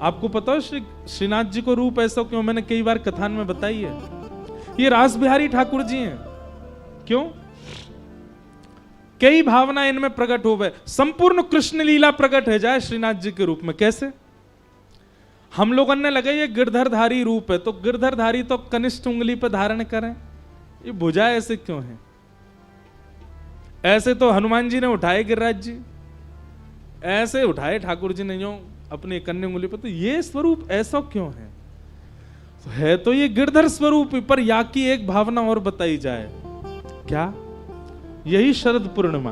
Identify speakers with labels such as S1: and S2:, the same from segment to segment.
S1: आपको पता है श्रीनाथ जी को रूप ऐसा क्यों? मैंने कई बार कथान में बताई है। ये रास बिहारी ठाकुर जी हैं। क्यों? कई भावना इनमें प्रकट हो गए, संपूर्ण कृष्ण लीला प्रकट है जाए श्रीनाथ जी के रूप में। कैसे? हम लोगों ने लगे ये गिरधरधारी रूप है, तो गिरधरधारी तो कनिष्ठ उंगली पर धारण करें, ये भुजा ऐसे क्यों है? ऐसे तो हनुमान जी ने उठाए गिरिराज जी, ऐसे उठाए ठाकुर जी ने जो अपनी कन्या उंगली पर, तो ये स्वरूप ऐसा क्यों है? तो है तो ये गिरधर स्वरूप, पर या की एक भावना और बताई जाए। क्या? यही शरद पूर्णिमा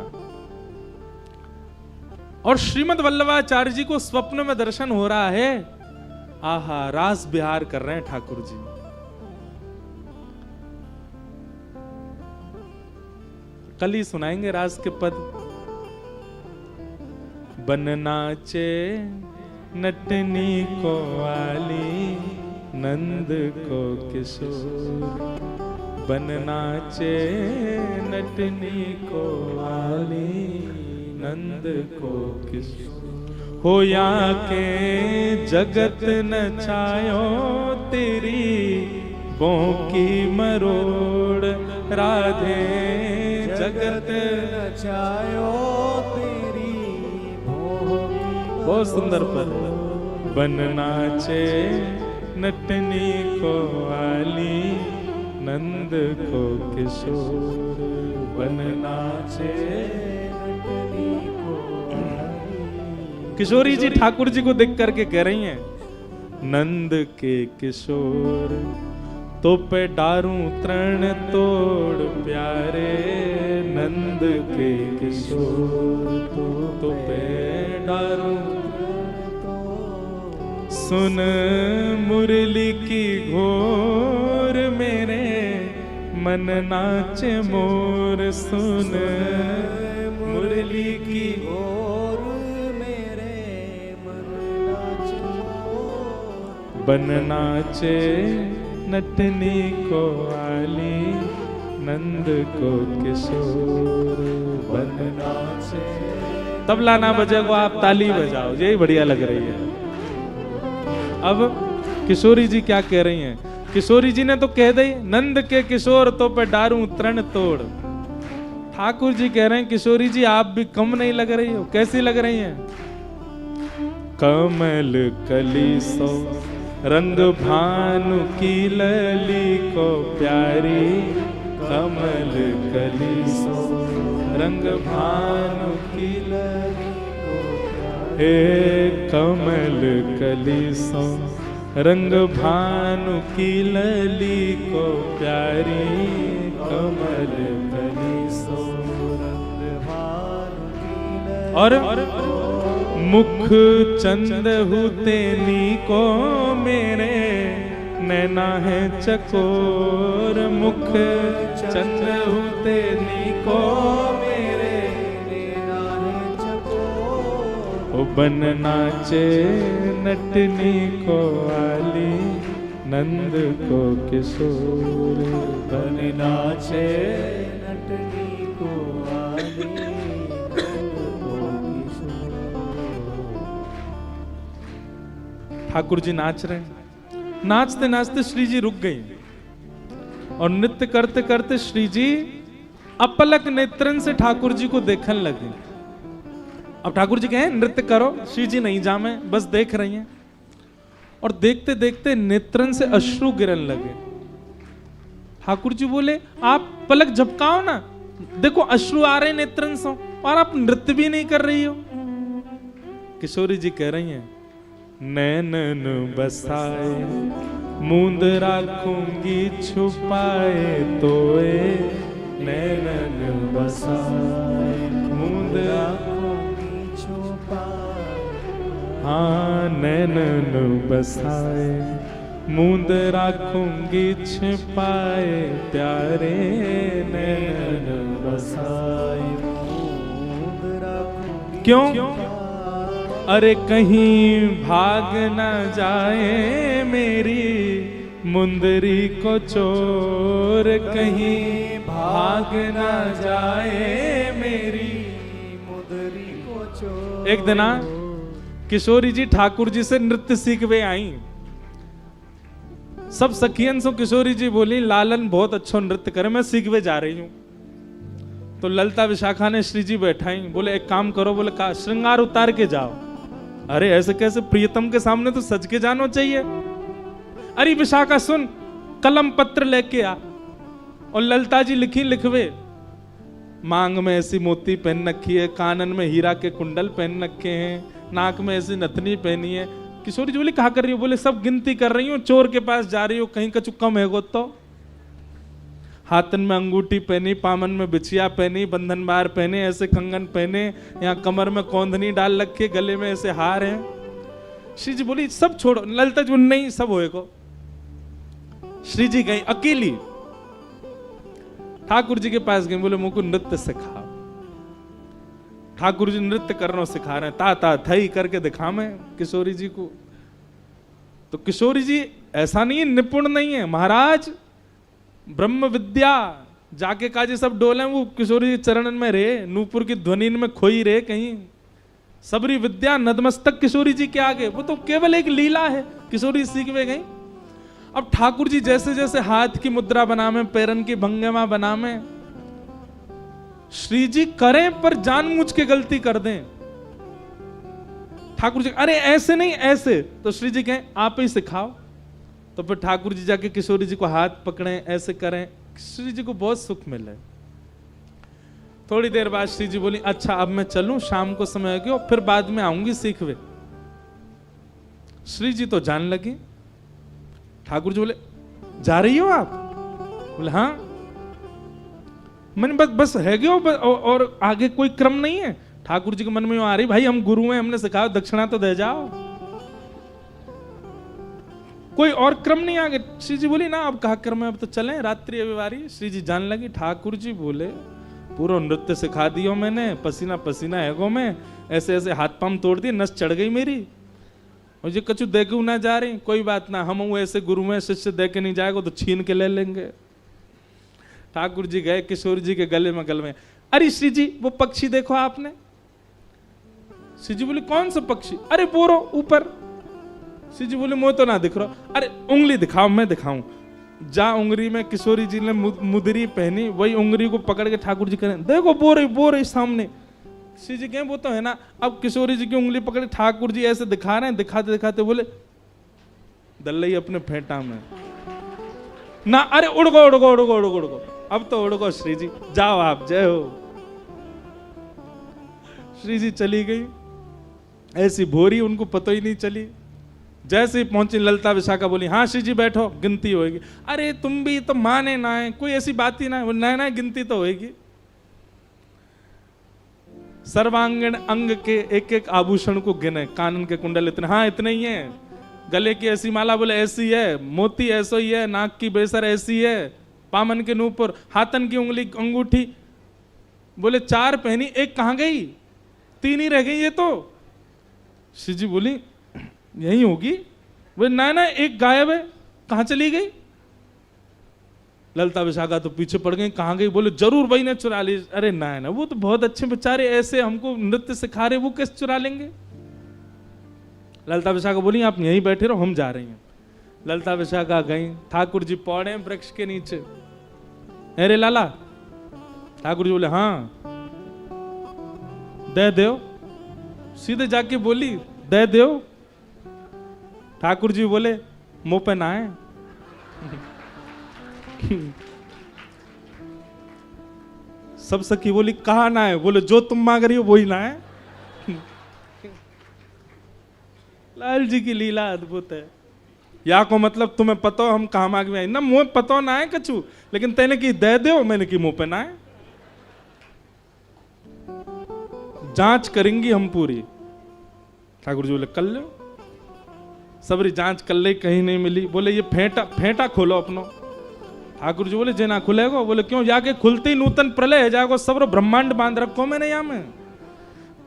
S1: और श्रीमद वल्लभाचार्य जी को स्वप्न में दर्शन हो रहा है। आहा, रास बिहार कर रहे हैं ठाकुर जी। कल ही सुनाएंगे रास के पद। बन नाचे नटनी को वाली, नंद को किशोर। बन नाचे नटनी को वाली, नंद को किशोर। हो या के जगत नचायो, तेरी बोंकी मरोड़। राधे जगत नचायो, तेरी बोंकी। बहुत सुंदर पद। बन नाचे नटनी को वाली, नंद को किशोर। बन नाचे नटनी को वाली। किशोरी जी ठाकुर जी को देख करके कह रही हैं, नंद के किशोर तो पे डारूं तृण तोड़ प्यारे। नंद के किशोर तो पे डारूं। सुन मुरली की घोर मेरे, मन नाचे मोर। सुन मुरली की घोर मेरे, मन नाचे मोर। बन नाचे नटनी को वाली, नंद को किशोर। बन नाचे। तबला ना बजे को आप ताली बजाओ, यही बढ़िया लग रही है। अब किशोरी जी क्या कह रही हैं? किशोरी जी ने तो कह दी, नंद के किशोर तो पे डारूं तृण तोड़। ठाकुर जी कह रहे हैं, किशोरी जी आप भी कम नहीं लग रही हो। कैसी लग रही हैं? कमल कली सो रंग भानु की लली को प्यारी। कमल कली सो रंग भानु की लली को प्यारी। हे कमल कली सो रंग भानु की लली को प्यारी। कमल कली सो रंग भानु की लली। और मुख चंदहु तेनी को मेरे, नैना है चकोर। मुख चंदहु तेनी को मेरे, नैना है चकोर। ओ बन नाचे नटनी को वाली, नंद को किशोर। बन नाचे नटनी को वाली, ठाकुर जी नाच रहे हैं। नाचते नाचते श्री जी रुक गई और नृत्य करते करते श्री जी अपलक नेत्रन से ठाकुर जी को देखने लगे। अब ठाकुर जी कहें नृत्य करो, श्री जी नहीं जामे, बस देख रही हैं। और देखते देखते नेत्रन से अश्रु गिरने लगे। ठाकुर जी बोले आप पलक झपकाओ ना, देखो अश्रु आ रहे नेत्रन से और आप नृत्य भी नहीं कर रही हो। किशोरी जी कह रही हैं, नैनन बसाए मूंद राखूंगी छुपाए तोए। नैनन बसाए मूंद राखूंगी छुपाए। हाँ नैनन बसाए मूंद राखूंगी छिपाए प्यारे। नैनन बसाए मूंद राखूंगी। क्यों? अरे कहीं भाग न जाए मेरी मुंदरी को चोर। कहीं भाग न जाए मेरी मुंदरी को चोर। एक दिन किशोरी जी ठाकुर जी से नृत्य सीखवे आई। सब सखियन सो किशोरी जी बोली लालन बहुत अच्छा नृत्य करे, मैं सीखवे जा रही हूं। तो ललिता विशाखा ने श्री जी बैठाई, बोले एक काम करो, बोले का श्रृंगार उतार के जाओ। अरे ऐसे कैसे, प्रियतम के सामने तो सज के जाना चाहिए। अरे विशाखा सुन, कलम पत्र लेके आ। और ललिता जी लिखवे, मांग में ऐसी मोती पहन रखी है, कानन में हीरा के कुंडल पहन रखे हैं, नाक में ऐसी नथनी पहनी है। किशोरी जी बोली कहा कर रही हो? बोले सब गिनती कर रही हूँ, चोर के पास जा रही हो, कहीं कछु कम है गो तो। हाथन में अंगूठी पहनी, पामन में बिछिया पहनी, बंधन बार पहने, ऐसे कंगन पहने, यहाँ कमर में कौंधनी डाल रखी, गले में ऐसे हार है। श्री जी बोली सब छोड़ो। ललिता जी नहीं, सब होएगो। श्री जी गई अकेली, ठाकुर जी के पास गई, बोले मुझको नृत्य सिखाओ। ठाकुर जी नृत्य करना सिखा रहे हैं, ता ता थई करके दिखा मैं किशोरी जी को। तो किशोरी जी ऐसा नहीं है, निपुण नहीं है, महाराज ब्रह्म विद्या जाके काजे सब डोले, वो किशोरी जी चरणन में रहे, नूपुर की ध्वनि में खोई रहे कहीं। सबरी विद्या नतमस्तक किशोरी जी के आगे, वो तो केवल एक लीला है, किशोरी सीखवे गई। अब ठाकुर जी जैसे जैसे हाथ की मुद्रा बनावे, पैरन की भंगिमा बनावे, श्री जी करें पर जानबूझ के गलती कर दें। ठाकुर जी अरे ऐसे नहीं ऐसे, तो श्री जी कहें आप ही सिखाओ। तो फिर ठाकुर जी जाके किशोरी जी को हाथ पकड़े, ऐसे करें, श्री जी को बहुत सुख मिले। थोड़ी देर बाद श्री जी बोली अच्छा अब मैं चलूं, शाम को समय हो गया, फिर बाद में आऊंगी सीखवे। श्री जी तो जान लगी। ठाकुर जी बोले जा रही हो आप? बोले हाँ। मैंने बस है गयो, और आगे कोई क्रम नहीं है। ठाकुर जी के मन में आ रही भाई हम गुरु हैं, हमने सिखाया, दक्षिणा तो दे जाओ, कोई और क्रम नहीं आगे। श्री जी बोली ना अब कहा क्रम है, अब तो चलें, रात्रि अभिवारी। श्री जी जान लगी। ठाकुर जी बोले पूरा नृत्य सिखा दियो मैंने, पसीना पसीना है गो मैं, ऐसे ऐसे हाथ पांव तोड़ दिए, नस चढ़ गई मेरी, मुझे कछु देके ना जा रही। कोई बात ना, हम वो ऐसे गुरु में शिष्य दे के नहीं जाएगा तो छीन के ले लेंगे। ठाकुर जी गए किशोर जी के गले में गल में, अरे श्री जी वो पक्षी देखो आपने? श्री जी बोले कौन सा पक्षी? अरे बोरो ऊपर। श्री जी बोले मुझे तो ना दिख रहा। अरे उंगली दिखाओ, मैं दिखाऊं। जा उंगली में किशोरी जी ने मुदरी पहनी, वही उंगली को पकड़ के ठाकुर जी करें देखो बोरे सामने। श्री जी कहें वो तो है ना। अब किशोरी जी की उंगली पकड़ ठाकुर जी ऐसे दिखा रहे हैं, दिखाते दिखाते बोले दल्लई अपने फेंटा में ना। अरे उड़गो उड़गो उड़गो उड़गो उड़गो, अब तो उड़गो श्री जी, जाओ आप, जय हो। श्री जी चली गई, ऐसी भोरी उनको पता ही नहीं चली। जैसे ही पहुंची ललिता विशाखा बोली हाँ श्री जी बैठो, गिनती होगी। अरे तुम भी तो माने ना है, कोई ऐसी बात ही ना है, ना गिनती तो होगी। सर्वांगीण अंग के एक एक आभूषण को गिने, कानन के कुंडल इतने, हाँ इतने ही है, गले की ऐसी माला बोले ऐसी है, मोती ऐसा ही है, नाक की बेसर ऐसी है, पामन के नूपुर, हाथन की उंगली अंगूठी बोले 4 पहनी, एक कहाँ गई? 3 ही रह गई ये तो। श्री जी बोली यही होगी। बोले ना एक गायब है, कहाँ चली गई? ललिता विशाखा तो पीछे पड़ गई, कहाँ गई? बोले जरूर भाई ने चुरा ली। अरे ना वो तो बहुत अच्छे बेचारे, ऐसे हमको नृत्य सिखा रहे, वो कैसे चुरा लेंगे? ललिता विशाखा बोली आप यहीं बैठे रहो, हम जा रही हैं। ललिता विशाखा गई, ठाकुर जी पौड़े वृक्ष के नीचे। अरे लाला, ठाकुर जी बोले हाँ दे दो। सीधे जाके बोली दे दो। ठाकुर जी बोले मुंह पे ना है। सब सखी बोली कहा ना है? बोले जो तुम मांग रही हो वही ना है। लाल जी की लीला अद्भुत है। या को मतलब तुम्हें पता हो हम कहा मांग में आई ना, मुंह पता ना है कछु, लेकिन तेने की दे दो, मैंने की मुंह पे ना है। जांच करेंगी हम पूरी। ठाकुर जी बोले कर लो। सबरी जांच कर ले, कहीं नहीं मिली। बोले ये फेंटा खोलो अपनो। ठाकुर जी बोले जे ना खुलेगा। बोले क्यों? जाके खुलते ही नूतन प्रलय है जाएगा, सब ब्रह्मांड बांध रखो मैंने यहाँ में,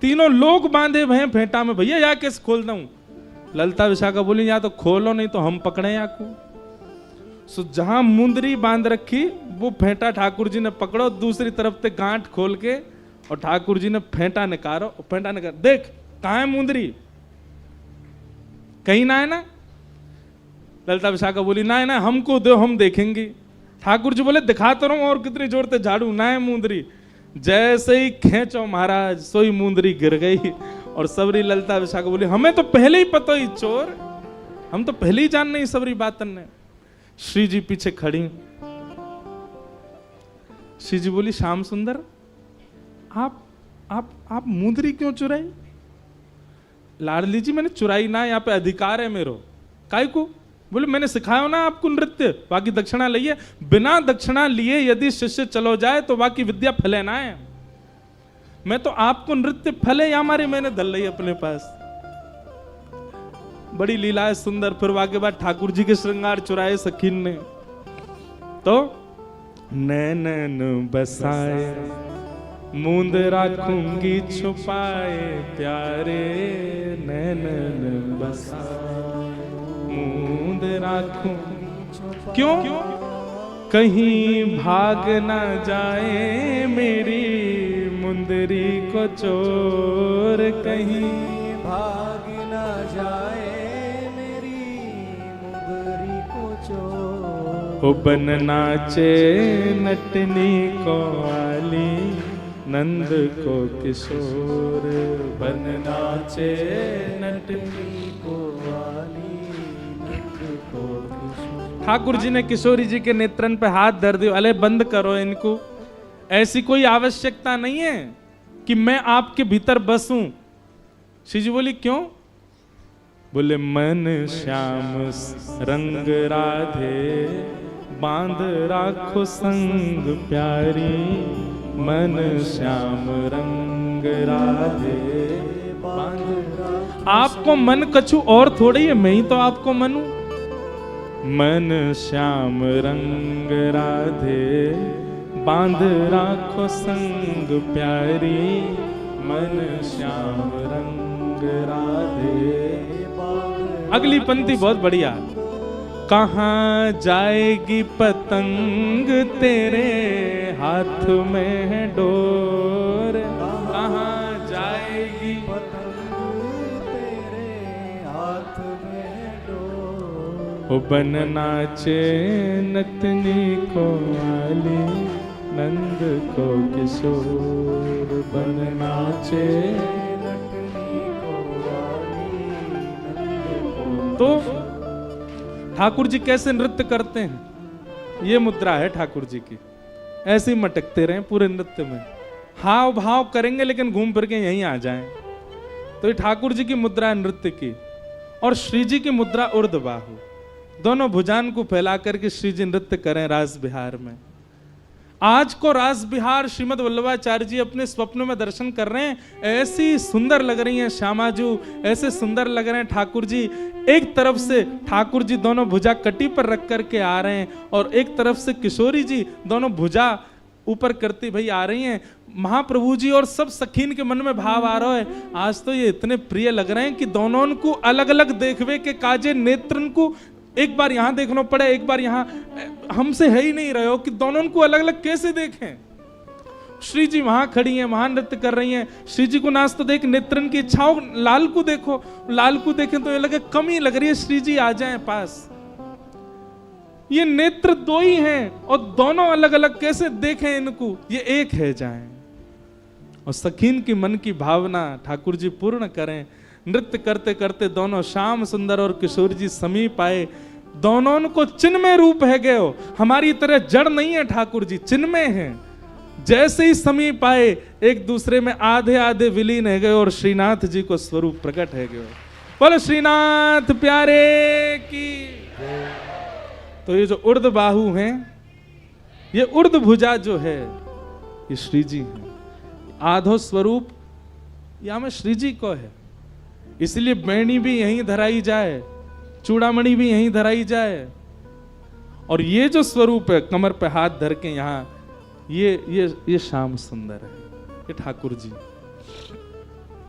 S1: 3 लोग बांधे भय फेंटा में, भैया या कैसे खोल दूं? ललिता विशाखा बोली या तो खोलो नहीं तो हम पकड़े या को। सो जहां मुंदरी बांध रखी वो फेंटा ठाकुर जी ने पकड़ो, दूसरी तरफ से गांठ खोल के, और ठाकुर जी ने फेंटा निकालो। फेंटा निकाल देख कहाँ है मुंदरी? कहीं ना है ना। ललिता विशाखा बोली ना है ना, हमको दो, हम देखेंगे। ठाकुर जी बोले दिखा तो रहा हूं, और कितनी जोर से झाड़ू ना है मुंदरी। जैसे ही खेचो महाराज, सोई मुंदरी गिर गई। और सबरी ललिता विशाखा बोली हमें तो पहले ही पता ही चोर, हम तो पहले ही जान नहीं सबरी बातन ने। श्री जी पीछे खड़ी। श्री जी बोली श्याम सुंदर आप मुंदरी क्यों चुराई? लाडली जी मैंने चुराई ना, यहाँ पे अधिकार है मेरो। काय को? बोले मैंने सिखाया ना आपको नृत्य, बाकी दक्षिणा लिए। बिना दक्षिणा लिए यदि शिष्य चलो जाए तो बाकी विद्या फले ना है। मैं तो आपको नृत्य फले या हमारे मैंने धल ली अपने पास। बड़ी लीला है सुंदर। फिर वाके बाद ठाकुर जी के श्रृंगार चुराए सखीन ने। तो नैनन बसाए मूंद राखूंगी छुपाए प्यारे, नैनन बसाए मूंद राखूं। क्यों? कहीं भाग ना जाए मेरी मुंदरी को चोर, कहीं
S2: भाग ना जाए मेरी मुंदरी को चोर।
S1: ओ बन नाचे नटनी को आली, नंद को किशोर। बन नाचे नटनी को आली, नंद को किशोर। ठाकुर जी ने किशोरी जी के नेत्रन पे हाथ धर दिया। अले बंद करो इनको, ऐसी कोई आवश्यकता नहीं है कि मैं आपके भीतर बसूं। श्री जी बोली क्यों? बोले मन श्याम रंग राधे, बांध राखो संग प्यारी। मन श्याम रंग राधे, बांध राखो। आपको मन कछु और थोड़ी है, मैं ही तो आपको मन हूं। मन श्याम रंग राधे, बांध राखो संग प्यारी। मन श्याम रंग राधे। अगली पंक्ति बहुत बढ़िया। कहाँ जाएगी पतंग तेरे हाथ में है डोर। कहाँ जाएगी
S2: पतंग तेरे हाथ में है डोर।
S1: ओ बन नाचे नतनी को आली, नंद को किशोर। बन नाचे
S2: नटनी को आली, नंद को।
S1: तो ठाकुर जी कैसे नृत्य करते हैं? ये मुद्रा है ठाकुर जी की। ऐसे ही मटकते रहे पूरे नृत्य में, हाव भाव करेंगे लेकिन घूम फिर के यहीं आ जाएं। तो ये ठाकुर जी की मुद्रा है नृत्य की। और श्री जी की मुद्रा उर्ध बाहु, दोनों भुजान को फैला करके श्री जी नृत्य करें रास बिहार में। आज को रास बिहार श्रीमद वल्लभाचार्य जी अपने स्वप्न में दर्शन कर रहे हैं। ऐसी सुंदर लग रही हैं श्यामाजू, ऐसे सुंदर लग रहे हैं ठाकुर जी। एक तरफ से ठाकुर जी दोनों भुजा कटी पर रख करके आ रहे हैं, और एक तरफ से किशोरी जी दोनों भुजा ऊपर करती भाई आ रही हैं। महाप्रभु जी और सब सखीन के मन में भाव आ रहा है, आज तो ये इतने प्रिय लग रहे हैं कि दोनों को अलग अलग देखवे के काजे नेत्रन को एक बार यहां देखना पड़े, एक बार यहां। हमसे है ही नहीं रहे हो कि दोनों को अलग अलग कैसे देखें। श्री जी वहां खड़ी हैं, वहां नृत्य कर रही हैं। श्री जी को नाच तो देख, नेत्रन की इच्छाओं। लाल को देखो, लाल को देखें तो ये लगे कमी लग रही है, श्री जी आ जाएं पास। ये नेत्र दो ही हैं और दोनों अलग अलग कैसे देखें इनको, ये एक है जाएं। और सखीन की मन की भावना ठाकुर जी पूर्ण करें। नृत्य करते करते दोनों श्याम सुंदर और किशोर जी समीप आए। दोनों को चिन्मय रूप है गए हो, हमारी तरह जड़ नहीं है ठाकुर जी, चिन्मय हैं। जैसे ही समीप आए एक दूसरे में आधे आधे विलीन है गए और श्रीनाथ जी को स्वरूप प्रकट है गए। बोलो श्रीनाथ प्यारे की। तो ये जो उर्ध बाहु हैं, ये उर्ध भुजा जो है, ये श्री जी है। आधो स्वरूप या में श्री जी को है, इसलिए बैणी भी यहीं धराई जाए, चूड़ामणि भी यहीं धराई जाए। और ये जो स्वरूप है कमर पे हाथ धर के यहाँ, ये श्याम सुंदर है, ये ठाकुर जी।